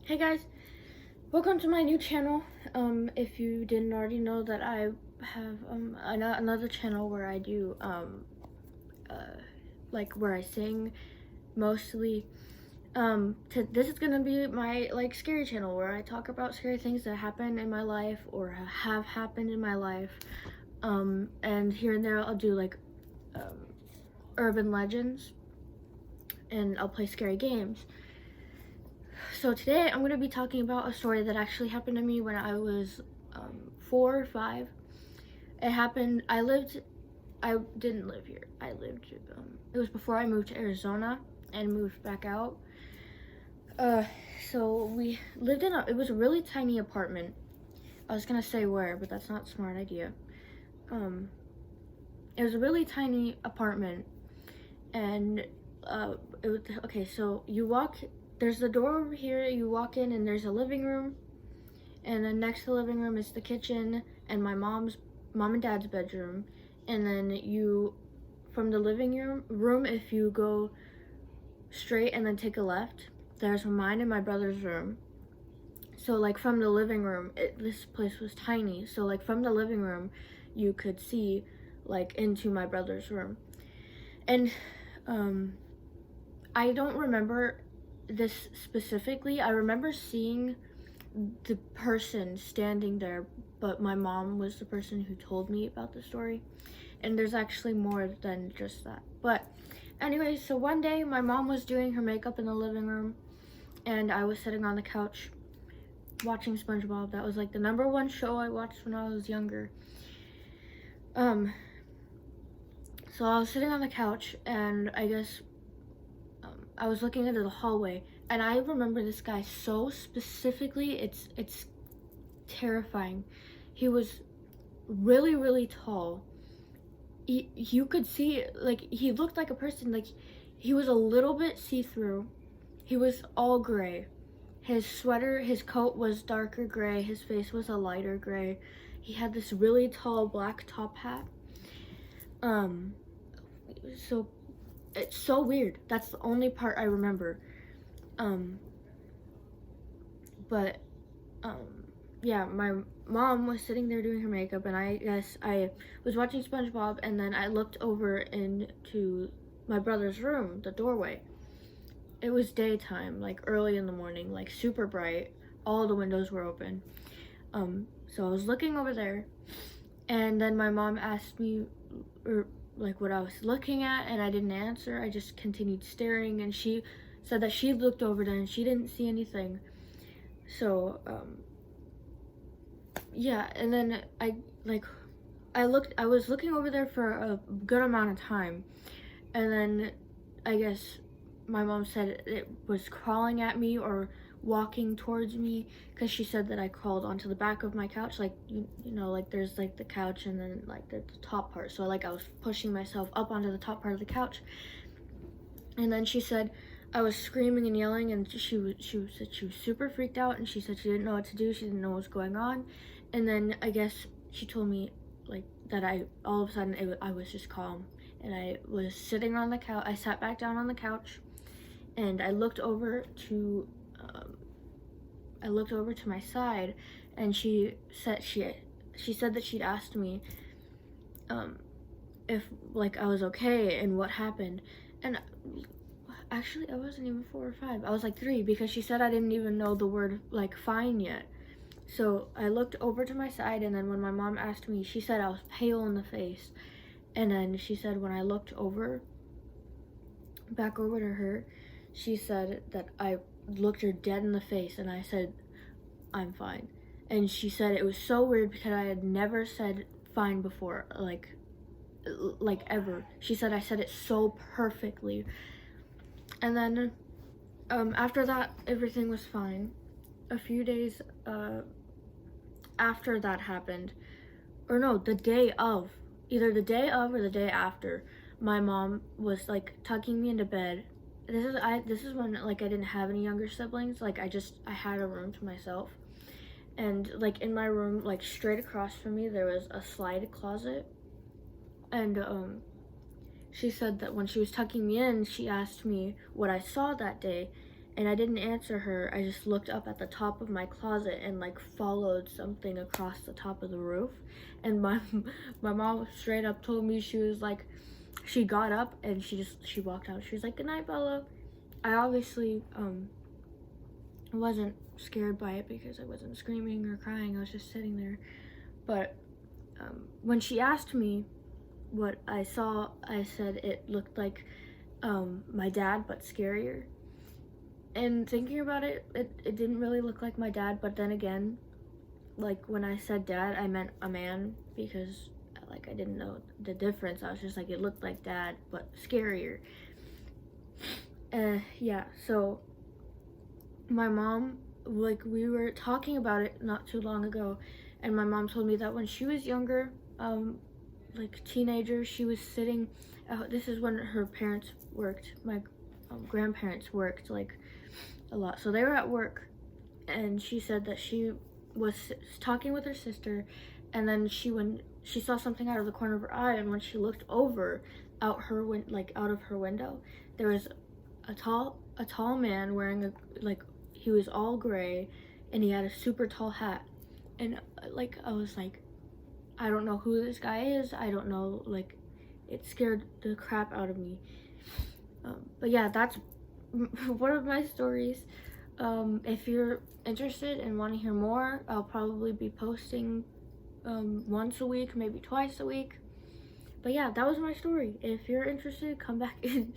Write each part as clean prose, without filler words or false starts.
Hey guys, welcome to my new channel. If you didn't already know that I have another channel where I do like where I sing mostly. This is gonna be my like scary channel where I talk about scary things that happen in my life or have happened in my life. And here and there I'll do like urban legends, and I'll play scary games. So today I'm going to be talking about a story that actually happened to me when I was 4 or 5. I didn't live here. It was before I moved to Arizona and moved back out. So we lived it was a really tiny apartment. I was going to say where, but that's not a smart idea. It was a really tiny apartment, and so there's the door over here, you walk in and there's a living room, and then next to the living room is the kitchen and my mom and dad's bedroom, and then from the living room, if you go straight and then take a left, there's mine and my brother's room. So like from the living room, this place was tiny, so like from the living room you could see like into my brother's room. And I don't remember this specifically. I remember seeing the person standing there, but my mom was the person who told me about the story, and there's actually more than just that. But anyway, so one day my mom was doing her makeup in the living room, and I was sitting on the couch watching SpongeBob. That was like the #1 show I watched when I was younger. So I was sitting on the couch, and I guess I was looking into the hallway, and I remember this guy so specifically. It's terrifying. He was really, really tall. You could see, like, he looked like a person. Like, he was a little bit see-through. He was all gray. His coat was darker gray. His face was a lighter gray. He had this really tall black top hat. So it's so weird. That's the only part I remember. Yeah, my mom was sitting there doing her makeup, and I guess I was watching SpongeBob, and then I looked over into my brother's room, the doorway. It was daytime, like early in the morning, like super bright. All the windows were open. So I was looking over there, and then my mom asked me, like, what I was looking at, and I didn't answer. I just continued staring, and she said that she looked over there and she didn't see anything. So yeah, and then I was looking over there for a good amount of time, and then I guess my mom said it was crawling at me or walking towards me, because she said that I crawled onto the back of my couch, like you know, like there's like the couch and then like the top part, so like I was pushing myself up onto the top part of the couch. And then she said I was screaming and yelling, and she said she was super freaked out, and she said she didn't know what to do, she didn't know what was going on. And then I guess she told me like that all of a sudden I was just calm, and I was sitting on the couch. I sat back down on the couch, and I looked over to my side, and she said that she'd asked me if like I was okay and what happened. And actually I wasn't even 4 or 5. I was like 3, because she said I didn't even know the word like fine yet. So I looked over to my side, and then when my mom asked me, she said I was pale in the face. And then she said when I looked back over to her, she said that I looked her dead in the face, and I said, I'm fine. And she said it was so weird because I had never said fine before, like ever. She said I said it so perfectly. And then after that, everything was fine. A few days after that happened, or no, either the day of or the day after, my mom was like tucking me into bed. This is when like I didn't have any younger siblings. Like I had a room to myself, and like in my room, like straight across from me, there was a slide closet. And she said that when she was tucking me in, she asked me what I saw that day, and I didn't answer her. I just looked up at the top of my closet and like followed something across the top of the roof. And my mom straight up told me, she was like, she got up and she walked out. She was like, "Good night, Bella." I obviously wasn't scared by it because I wasn't screaming or crying. I was just sitting there. But when she asked me what I saw, I said it looked like my dad, but scarier. And thinking about it, it didn't really look like my dad, but then again, like when I said dad, I meant a man because like I didn't know the difference. I was just like, it looked like dad, but scarier. Yeah, so my mom, like we were talking about it not too long ago, and my mom told me that when she was younger, like teenager, she was sitting, this is when her parents worked, my grandparents worked like a lot, so they were at work, and she said that she was talking with her sister, and then she saw something out of the corner of her eye, and when she looked over out of her window, there was a tall man wearing he was all gray, and he had a super tall hat, and like I was like, I don't know who this guy is. I don't know, like it scared the crap out of me. But yeah, that's one of my stories. If you're interested and want to hear more, I'll probably be posting once a week, maybe twice a week. But yeah, that was my story. If you're interested, come back in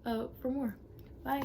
for more. Bye.